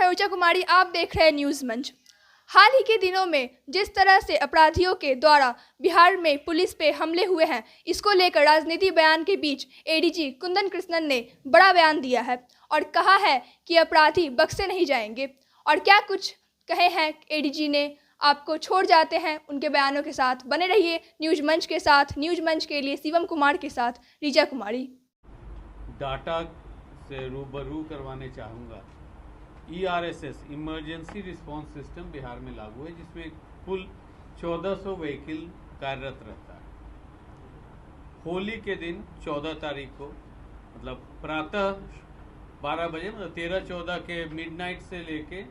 मैं ऊर्जा कुमारी, आप देख रहे हैं न्यूज़ मंच। हाल ही के दिनों में जिस तरह से अपराधियों के द्वारा बिहार में पुलिस पे हमले हुए हैं, इसको लेकर राजनीति बयान के बीच एडीजी कुंदन कृष्णन ने बड़ा बयान दिया है और कहा है कि अपराधी बख्शे नहीं जाएंगे। और क्या कुछ कहे हैं एडीजी ने, आपको छोड़ जाते हैं उनके बयानों के साथ। बने रहिए न्यूज़ मंच के साथ। न्यूज़ मंच के लिए शिवम कुमार के साथ रीजा कुमारी। डाटा से रूबरू करवाने चाहूँगा। ERSS emergency response system Bihar में लागू है, जिसमें कुल 1400 व्हीकल कार्यरत रहता है। होली के दिन 14 तारीख को, मतलब प्रातः 12 बजे, मतलब 13-14 के मिडनाइट से लेके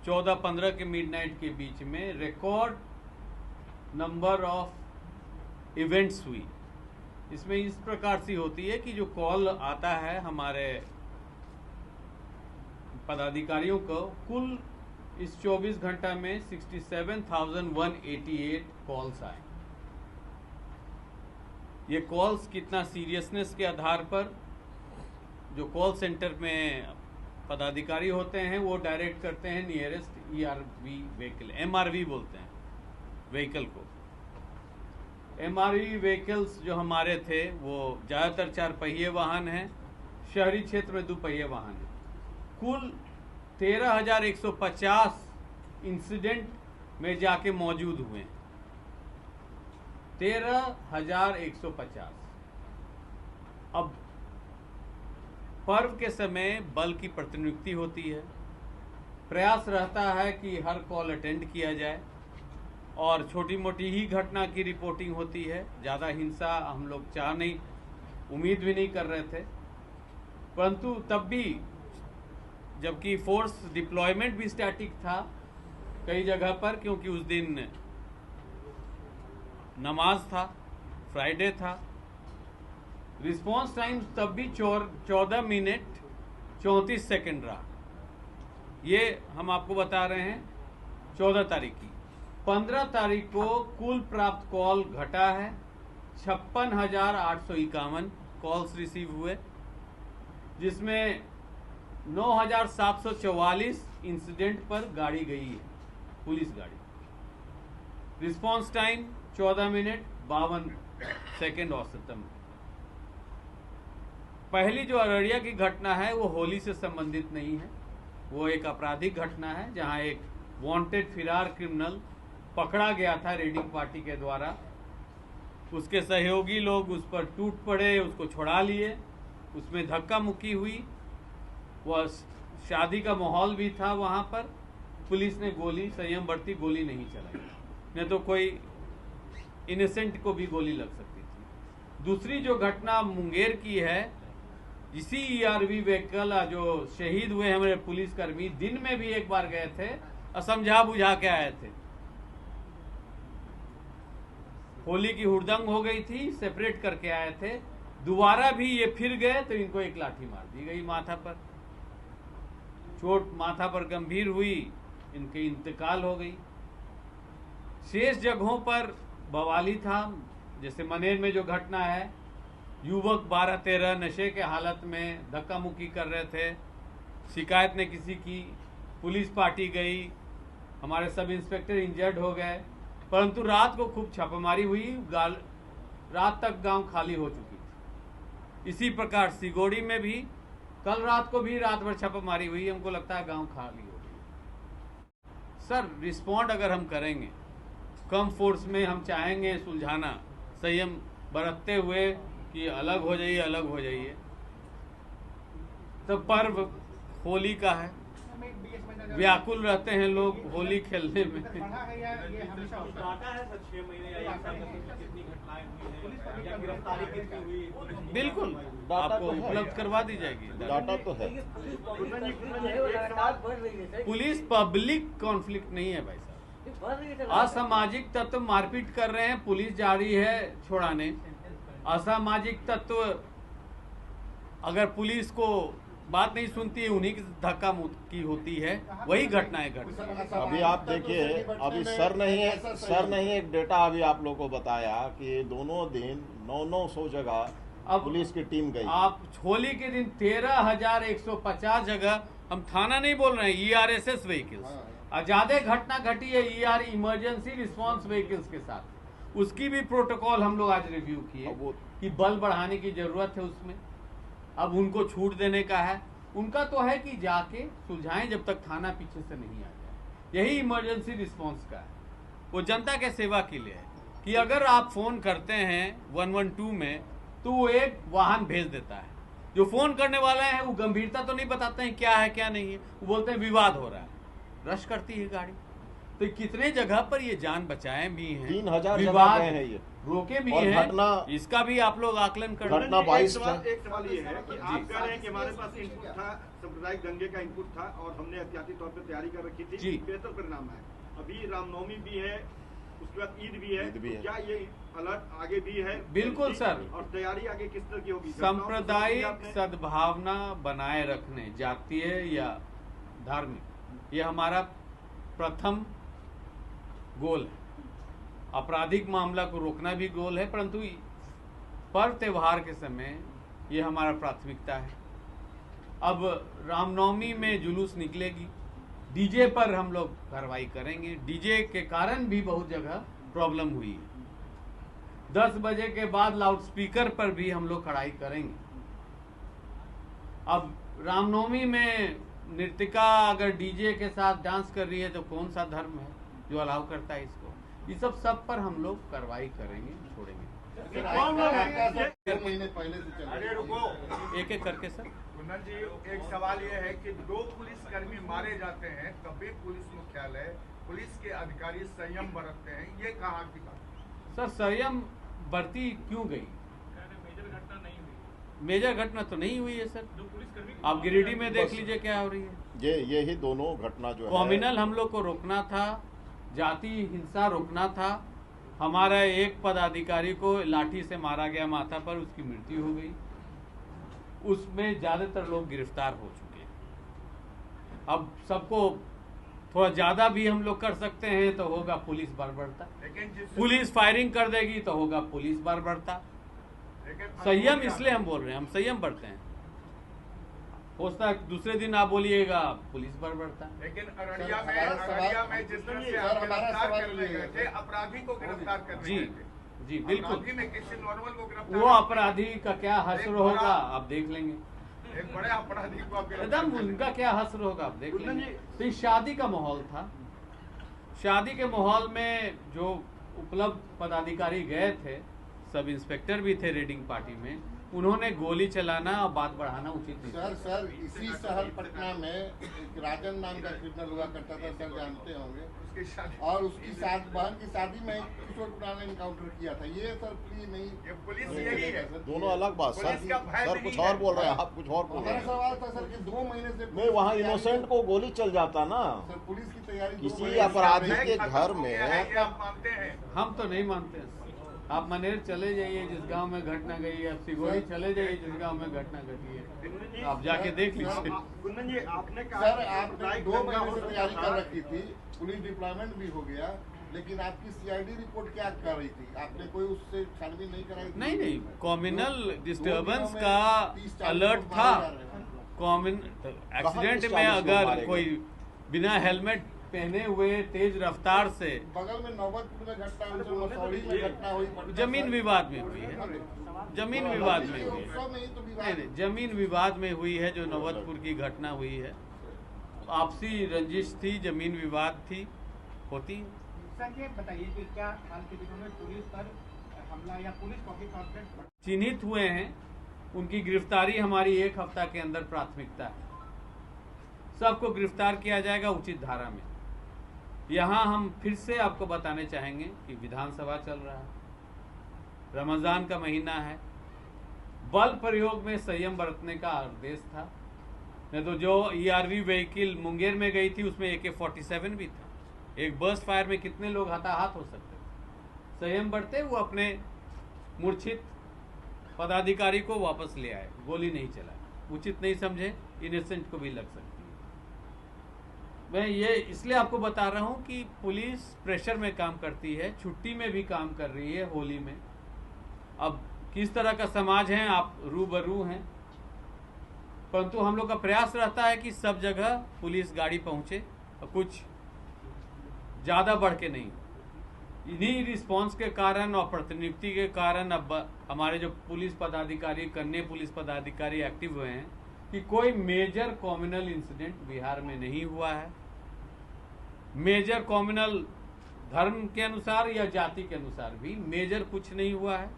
14-15 के मिडनाइट के बीच में रिकॉर्ड नंबर ऑफ इवेंट्स हुई। इसमें इस प्रकार से होती है कि जो कॉल आता है हमारे पदाधिकारियों को, कुल इस 24 घंटा में 67,188 कॉल्स आए। ये कॉल्स कितना सीरियसनेस के आधार पर जो कॉल सेंटर में पदाधिकारी होते हैं वो डायरेक्ट करते हैं नियरेस्ट ERV व्हीकल, MRV बोलते हैं व्हीकल को। MRV व्हीकल्स जो हमारे थे वो ज़्यादातर 4 पहिए वाहन हैं, शहरी क्षेत्र में 2 पहिए वाहन हैं। कुल 13,150 इंसिडेंट में जाके मौजूद हुए हैं। 13,150। अब पर्व के समय बल की प्रतिनियुक्ति होती है, प्रयास रहता है कि हर कॉल अटेंड किया जाए और छोटी मोटी ही घटना की रिपोर्टिंग होती है। ज़्यादा हिंसा हम लोग उम्मीद भी नहीं कर रहे थे, परंतु तब भी, जबकि फोर्स डिप्लॉयमेंट भी स्टैटिक था कई जगह पर, क्योंकि उस दिन नमाज था, फ्राइडे था। रिस्पांस टाइम तब भी 14 मिनट 34 सेकंड रहा। ये हम आपको बता रहे हैं 14 तारीख की। 15 तारीख को कुल प्राप्त कॉल घटा है, 56,851 कॉल्स रिसीव हुए, जिसमें 9,744 इंसिडेंट पर गाड़ी गई है, पुलिस गाड़ी। रिस्पांस टाइम 14 मिनट 52 सेकेंड औसतन। पहली जो अररिया की घटना है वो होली से संबंधित नहीं है, वो एक आपराधिक घटना है जहां एक वांटेड फिरार क्रिमिनल पकड़ा गया था रेडिंग पार्टी के द्वारा। उसके सहयोगी लोग उस पर टूट पड़े, उसको छुड़ा लिए, उसमें धक्का मुक्की हुई। वह शादी का माहौल भी था वहां पर। पुलिस ने संयम बरती, गोली नहीं चलाई, नहीं तो कोई इनोसेंट को भी गोली लग सकती थी। दूसरी जो घटना मुंगेर की है, इसी ERV व्हीकल जो शहीद हुए हमारे पुलिसकर्मी, दिन में भी एक बार गए थे, असमझा बुझा के आए थे। होली की हुड़दंग हो गई थी, सेपरेट करके आए थे, दोबारा भी ये फिर गए तो इनको एक लाठी मार दी गई माथा पर। चोट माथा पर गंभीर हुई, इनके इंतकाल हो गई। शेष जगहों पर बवाली था, जैसे मनेर में जो घटना है, युवक 12-13 नशे के हालत में धक्का मुक्की कर रहे थे, शिकायत ने किसी की, पुलिस पार्टी गई, हमारे सब इंस्पेक्टर इंजर्ड हो गए, परंतु रात को खूब छापेमारी हुई, रात तक गांव खाली हो चुकी थी। इसी प्रकार सिगोड़ी में भी कल रात को भी रात भर छापेमारी हुई, हमको लगता है गांव खाली हो गई। सर, रिस्पॉन्ड अगर हम करेंगे, कम फोर्स में हम चाहेंगे सुलझाना, संयम बरतते हुए कि अलग हो जाइए, तो पर्व होली का है, व्याकुल रहते हैं लोग होली खेलने में। बिल्कुल आपको उपलब्ध करवा दी जाएगी, डाटा तो है। पुलिस पब्लिक कॉन्फ्लिक्ट नहीं है भाई साहब। असामाजिक तत्व मारपीट कर रहे हैं, पुलिस जा रही है छुड़ाने। असामाजिक तत्व अगर पुलिस को बात नहीं सुनती है, उन्हीं की धक्का मुक्की होती है, वही घटनाएं घटती। अभी आप देखिए, अभी सर ने एक डेटा अभी आप लोगों को बताया कि दोनों दिन 900 जगह पुलिस की टीम गई। आप होली के दिन 13,150 जगह हम थाना नहीं बोल रहे हैं, ERSS व्हीकल्स। और ज्यादा घटना घटी है ER इमरजेंसी रिस्पांस व्हीकल्स के साथ, उसकी भी प्रोटोकॉल हम लोग आज रिव्यू किए कि बल बढ़ाने की जरूरत है उसमें। अब उनको छूट देने का है, उनका तो है कि जाके सुलझाएं जब तक थाना पीछे से नहीं आ जाए। यही इमरजेंसी रिस्पांस का है, वो जनता के सेवा के लिए है कि अगर आप फोन करते हैं 112 में तो वो एक वाहन भेज देता है। जो फोन करने वाले हैं वो गंभीरता तो नहीं बताते हैं क्या है क्या नहीं है, वो बोलते हैं विवाद हो रहा है, रश करती है गाड़ी। तो कितने जगह पर ये जान बचाए भी हैं, 3000 विवाद जगह हैं ये, रोके भी और हैं, घटना- इसका भी आप लोग आकलन कर घटना लें। 22 एक सवाल ये है कि आप कह रहे हैं कि हमारे पास इनपुट था, सांप्रदायिक दंगे का इनपुट था और हमने एहतियाती तौर पर तैयारी कर रखी जी। थी, बेहतर परिणाम है। अभी रामनवमी भी है, उसके बाद ईद भी है, ईद भी है। क्या ये अलर्ट आगे भी है? बिल्कुल सर। और तैयारी आगे किस तरह की होगी? सांप्रदायिक सद्भावना बनाए रखने, जातीय या धार्मिक, ये हमारा प्रथम गोल है। आपराधिक मामला को रोकना भी गोल है, परंतु पर्व त्योहार के समय ये हमारा प्राथमिकता है। अब रामनवमी में जुलूस निकलेगी, डीजे पर हम लोग कार्रवाई करेंगे। डीजे के कारण भी बहुत जगह प्रॉब्लम हुई है। 10 बजे के बाद लाउडस्पीकर पर भी हम लोग कड़ाई करेंगे। अब रामनवमी में नृत्यिका अगर डीजे के साथ डांस कर रही है तो कौन सा धर्म है जो अलाउ करता है इसको? ये सब पर हम लोग कार्रवाई करेंगे, छोड़ेंगे। महीने पहले से चल अरे रुको, एक एक करके सर। कुंदन जी, एक सवाल यह है कि 2 पुलिसकर्मी मारे जाते हैं, कभी पुलिस मुख्यालय पुलिस के अधिकारी संयम बरतते हैं, ये कहाँ की बात? सर संयम बरती क्यों गई? मेजर घटना तो नहीं हुई है सर। आप गिरिडीह में देख लीजिए क्या हो रही है। ये ही दोनों घटना जो है, कॉम्युनल हम लोग को रोकना था, जाति हिंसा रोकना था। हमारा एक पदाधिकारी को लाठी से मारा गया माथा पर, उसकी मृत्यु हो गई। उसमें ज्यादातर लोग गिरफ्तार हो चुके हैं। अब सबको थोड़ा ज्यादा भी हम लोग कर सकते हैं तो होगा पुलिस बर्बरता। लेकिन पुलिस फायरिंग कर देगी तो होगा पुलिस बर्बरता। संयम इसलिए हम बोल रहे हैं, हम संयम बरते हैं। हो सकता है दूसरे दिन आप बोलिएगा पुलिस बर्बरता। लेकिन अररिया में जिस तरह से आप गिरफ्तार करने गए थे, अपराधी को गिरफ्तार करने जी गए थे, जी बिल्कुल। अपराधी में किसी नॉर्मल को गिरफ्तार, वो अपराधी का क्या हश्र होगा आप देख लेंगे। एक बड़े अपराधी को आप एकदम गिरफ्तार उनका क्या हश्र होगा आप देख लेंगे। तो ये शादी का माहौल था। शादी के माहौल में जो उपलब्ध पदाधिकारी गए थे, सब इंस्पेक्टर भी थे रेडिंग पार्टी में, उन्होंने गोली चलाना और बात बढ़ाना उचित नहीं। सर इसी शहर पटना में एक राजन नाम का क्रिमिनल हुआ करता था, सर जानते होंगे, उसकी शादी, और उसकी बहन की शादी में किशोर कुमार ने इनकाउंटर किया था। ये सर प्लीज नहीं, ये पुलिस यही है। दोनों अलग बात। सर पुलिस का भय सर नहीं कुछ है। और बोल रहे हैं, आप कुछ और बोल रहे हमारा हैं। सवाल था सर कि 2 महीने से नहीं, वहाँ इनोसेंट को गोली चल जाता ना। सर पुलिस की तैयारी 2 किसी महीने से अपराधी कर रहे हैं। के घर में ये आप मानते हैं? हम तो नहीं मानते हैं। आप मनेर चले जाइए जिस गांव में घटना गई है, आप सिगोड़ी चले जाइए जिस गांव में घटना घटी है, आप जाके देख लीजिए। कुंदन जी, आपने कहा सर आपने 2 महीने से तैयारी कर रखी थी, पुलिस डिप्लॉयमेंट भी हो गया, लेकिन आपकी CID रिपोर्ट क्या कर रही थी? आपने कोई उससे छानबीन नहीं कराई थी? नहीं कॉम्युनल डिस्टर्बेंस 2 का दिनों में 30-40 अलर्ट लोग था। मारे जा रहे हैं। कॉमन एक्सीडेंट 40 में लोग अगर मारे कोई बिना हेलमेट पहने हुए तेज रफ्तार से, बगल में नौबतपुर में घटना हुई, मसौड़ी में घटना हुई, जमीन विवाद में हुई है, जमीन विवाद में हुई है। सब में ही तो विवाद नहीं नहीं, जमीन विवाद में हुई है जो नौबतपुर की घटना हुई है। आपसी रंजिश थी, जमीन विवाद थी, होती है। सर ये बताइए कि क्या हाल के दिनों में पुलिस पर हमला या पुलिस पॉकेट कॉन्फ्रेंस चिन्हित हुए हैं, उनकी गिरफ्तारी हमारी 1 हफ्ता के अंदर प्राथमिकता है। सबको गिरफ्तार किया जाएगा उचित धारा में। यहाँ हम फिर से आपको बताने चाहेंगे कि विधानसभा चल रहा है, रमजान का महीना है, बल प्रयोग में संयम बरतने का आदेश था। नहीं तो जो ERV व्हीकल मुंगेर में गई थी उसमें AK-47 भी था। एक बर्स्ट फायर में कितने लोग हताहत हो सकते थे। संयम बरते वो अपने मूर्छित पदाधिकारी को वापस ले आए, गोली नहीं चलाए। उचित नहीं समझे, इनोसेंट को भी लग सकती है। मैं ये इसलिए आपको बता रहा हूं कि पुलिस प्रेशर में काम करती है, छुट्टी में भी काम कर रही है, होली में। अब किस तरह का समाज है आप रूबरू हैं। परंतु हम लोग का प्रयास रहता है कि सब जगह पुलिस गाड़ी पहुंचे और कुछ ज़्यादा बढ़ के नहीं। इन्हीं रिस्पांस के कारण और प्रतिनियुक्ति के कारण अब हमारे जो पुलिस पदाधिकारी, कन्या पुलिस पदाधिकारी एक्टिव हुए हैं कि कोई मेजर कॉम्युनल इंसिडेंट बिहार में नहीं हुआ है। मेजर कॉम्युनल धर्म के अनुसार या जाति के अनुसार भी मेजर कुछ नहीं हुआ है।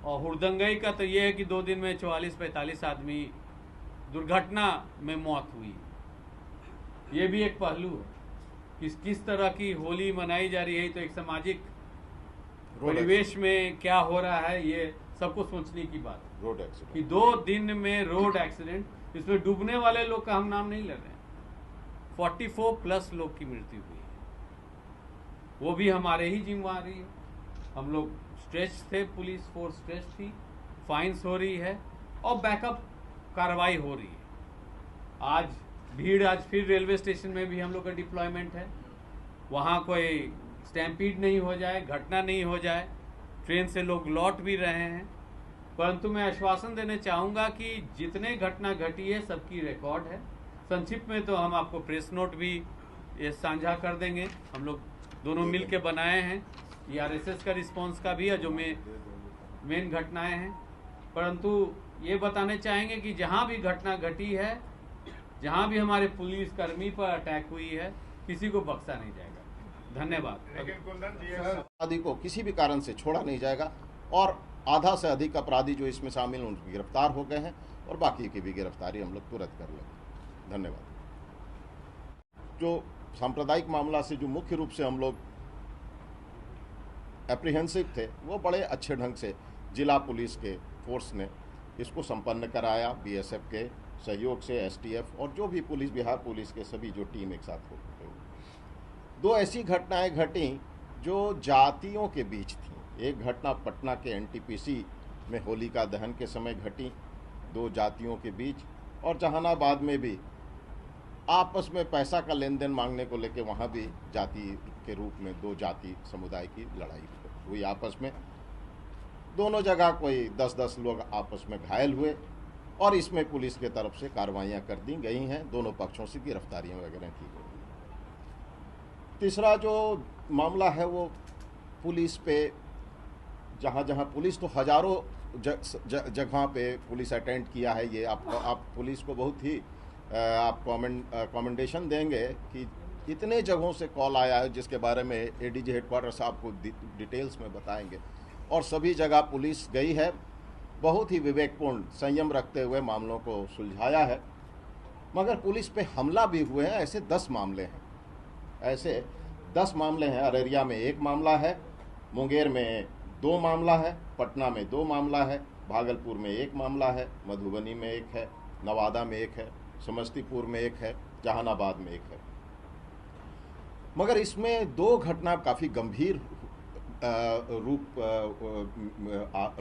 और हुड़दंगई का तो ये है कि 2 दिन में 44-45 आदमी दुर्घटना में मौत हुई। ये भी एक पहलू है कि किस तरह की होली मनाई जा रही है। तो एक सामाजिक परिवेश में क्या हो रहा है, ये सबको सोचने की बात है। रोड एक्सीडेंट कि 2 दिन में रोड एक्सीडेंट, इसमें डूबने वाले लोग का हम नाम नहीं ले रहे हैं। 44+ लोग की मृत्यु हुई है, वो भी हमारे ही जिम्मेवारी है। हम लोग स्ट्रेच थे, पुलिस फोर्स स्ट्रेच थी, फाइन्स हो रही है और बैकअप कार्रवाई हो रही है। आज फिर रेलवे स्टेशन में भी हम लोग का डिप्लॉयमेंट है। वहाँ कोई स्टैम्पीड नहीं हो जाए, घटना नहीं हो जाए। ट्रेन से लोग लौट भी रहे हैं, परंतु मैं आश्वासन देना चाहूँगा कि जितने घटना घटी है सबकी रिकॉर्ड है। संक्षिप्त में तो हम आपको प्रेस नोट भी ये साझा कर देंगे। हम लोग दोनों मिल के बनाए हैं, ये RSS का रिस्पांस का भी है जो मेन घटनाएं हैं। परंतु ये बताने चाहेंगे कि जहाँ भी घटना घटी है, जहाँ भी हमारे पुलिसकर्मी पर अटैक हुई है, किसी को बख्शा नहीं जाएगा। धन्यवाद। लेकिन कुंदन जी अपराधी को किसी भी कारण से छोड़ा नहीं जाएगा और आधा से अधिक अपराधी जो इसमें शामिल हैं उनकी गिरफ्तार हो गए हैं और बाकी की भी गिरफ्तारी हम लोग तुरंत कर लेंगे। धन्यवाद। जो सांप्रदायिक मामला से जो मुख्य रूप से हम लोग एप्रीहेंसिव थे, वो बड़े अच्छे ढंग से जिला पुलिस के फोर्स ने इसको संपन्न कराया। BSF के सहयोग से STF और जो भी पुलिस, बिहार पुलिस के सभी जो टीम एक साथ हो गई। 2 ऐसी घटनाएं घटी जो जातियों के बीच थी। एक घटना पटना के NTPC में होलिका दहन के समय घटी 2 जातियों के बीच, और जहानाबाद में भी आपस में पैसा का लेन देन मांगने को लेकर वहाँ भी जाति के रूप में 2 जाति समुदाय की लड़ाई हुई आपस में। दोनों जगह कोई 10-10 लोग आपस में घायल हुए और इसमें पुलिस के तरफ से कार्रवाइयाँ कर दी गई हैं। दोनों पक्षों से गिरफ्तारियाँ वगैरह की गई। तीसरा जो मामला है वो पुलिस पे, जहाँ पुलिस तो हजारों जगह पे पुलिस अटेंड किया है। ये आप पुलिस को बहुत ही आप कमेंडेशन देंगे कि इतने जगहों से कॉल आया है, जिसके बारे में ADG हेडक्वार्टर साहब को डिटेल्स में बताएंगे। और सभी जगह पुलिस गई है, बहुत ही विवेकपूर्ण संयम रखते हुए मामलों को सुलझाया है। मगर पुलिस पे हमला भी हुए हैं, ऐसे 10 मामले हैं। ऐसे 10 मामले हैं। अररिया में 1 मामला है, मुंगेर में 2 मामला है, पटना में 2 मामला है, भागलपुर में 1 मामला है, मधुबनी में 1 है, नवादा में 1 है, समस्तीपुर में 1 है, जहानाबाद में 1 है। मगर इसमें 2 घटना काफ़ी गंभीर रूप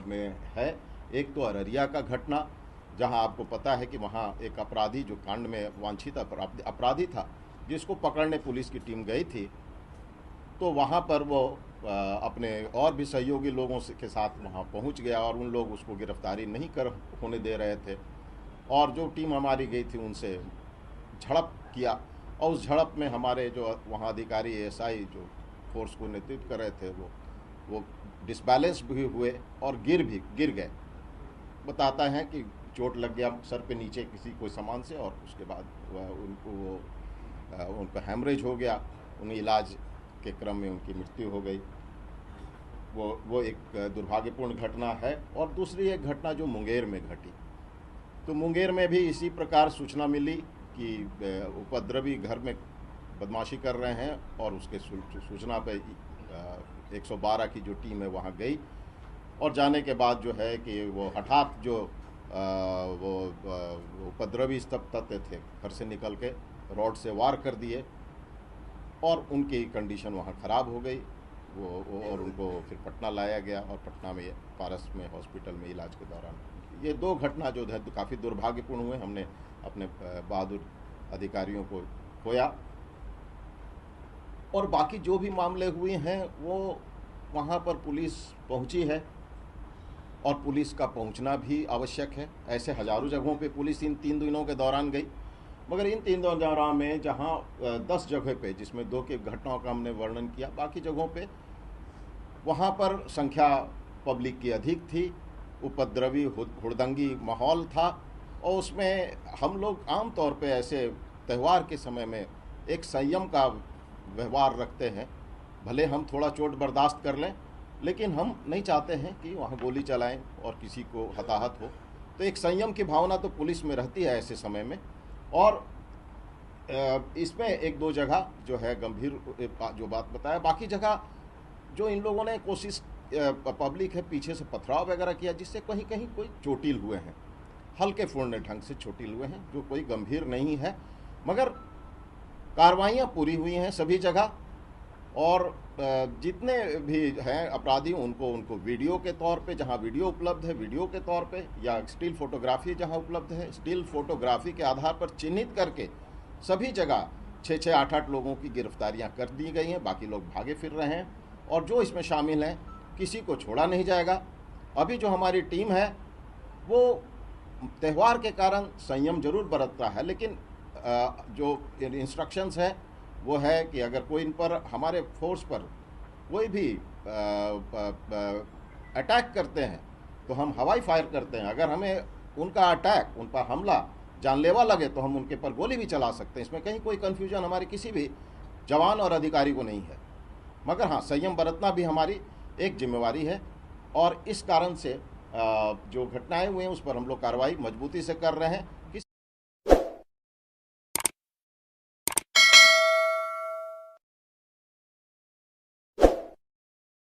में है। एक तो अररिया का घटना, जहां आपको पता है कि वहां एक अपराधी जो कांड में वांछित अपराधी था, जिसको पकड़ने पुलिस की टीम गई थी, तो वहां पर वो अपने और भी सहयोगी लोगों के साथ वहां पहुंच गया और उन लोग उसको गिरफ्तारी नहीं होने दे रहे थे। और जो टीम हमारी गई थी उनसे झड़प किया और उस झड़प में हमारे जो वहाँ अधिकारी SI जो फोर्स को नेतृत्व कर रहे थे वो डिसबैलेंस भी हुए और गिर गए। बताता है कि चोट लग गया सर पे नीचे किसी कोई सामान से, और उसके बाद उनको हैमरेज हो गया। उन्हें इलाज के क्रम में उनकी मृत्यु हो गई। वो एक दुर्भाग्यपूर्ण घटना है। और दूसरी एक घटना जो मुंगेर में घटी, तो मुंगेर में भी इसी प्रकार सूचना मिली कि उपद्रवी घर में बदमाशी कर रहे हैं, और उसके सूचना पे 112 की जो टीम है वहाँ गई। और जाने के बाद जो है कि वो हठात जो वो उपद्रवी तत्व थे घर से निकल के रॉड से वार कर दिए और उनकी कंडीशन वहाँ ख़राब हो गई। वो और उनको फिर पटना लाया गया और पटना में पारस में हॉस्पिटल में इलाज के दौरान ये 2 घटना जो है काफ़ी दुर्भाग्यपूर्ण हुए। हमने अपने बहादुर अधिकारियों को खोया। और बाकी जो भी मामले हुए हैं वो वहाँ पर पुलिस पहुँची है और पुलिस का पहुंचना भी आवश्यक है। ऐसे हजारों जगहों पे पुलिस इन 3 दिनों के दौरान गई, मगर इन 3 दिनों दौरान में जहां 10 जगह पे, जिसमें 2 की घटनाओं का हमने वर्णन किया, बाकी जगहों पे वहां पर संख्या पब्लिक की अधिक थी, उपद्रवी हुड़दंगी माहौल था, और उसमें हम लोग आम तौर पे ऐसे त्यौहार के समय में एक संयम का व्यवहार रखते हैं। भले हम थोड़ा चोट बर्दाश्त कर लें, लेकिन हम नहीं चाहते हैं कि वहाँ गोली चलाएं और किसी को हताहत हो। तो एक संयम की भावना तो पुलिस में रहती है ऐसे समय में। और इसमें 1-2 जगह जो है गंभीर जो बात बताया, बाकी जगह जो इन लोगों ने कोशिश, पब्लिक है पीछे से पथराव वगैरह किया, जिससे कहीं कहीं कोई चोटिल हुए हैं, हल्के फुल्के ढंग से चोटिल हुए हैं, जो कोई गंभीर नहीं है, मगर कार्रवाइयाँ पूरी हुई हैं सभी जगह। और जितने भी हैं अपराधी उनको वीडियो के तौर पे, जहां वीडियो उपलब्ध है वीडियो के तौर पे, या स्टिल फोटोग्राफी जहां उपलब्ध है स्टिल फोटोग्राफी के आधार पर चिन्हित करके सभी जगह 6-6, 8-8 लोगों की गिरफ्तारियां कर दी गई हैं। बाकी लोग भागे फिर रहे हैं, और जो इसमें शामिल हैं किसी को छोड़ा नहीं जाएगा। अभी जो हमारी टीम है वो त्यौहार के कारण संयम जरूर बरतता है, लेकिन जो इंस्ट्रक्शंस है वो है कि अगर कोई इन पर, हमारे फोर्स पर कोई भी अटैक करते हैं तो हम हवाई फायर करते हैं। अगर हमें उनका अटैक, उन पर हमला जानलेवा लगे तो हम उनके पर गोली भी चला सकते हैं। इसमें कहीं कोई कन्फ्यूजन हमारे किसी भी जवान और अधिकारी को नहीं है, मगर हाँ, संयम बरतना भी हमारी एक जिम्मेवारी है। और इस कारण से जो घटनाएं हुई हैं उस पर हम लोग कार्रवाई मजबूती से कर रहे हैं।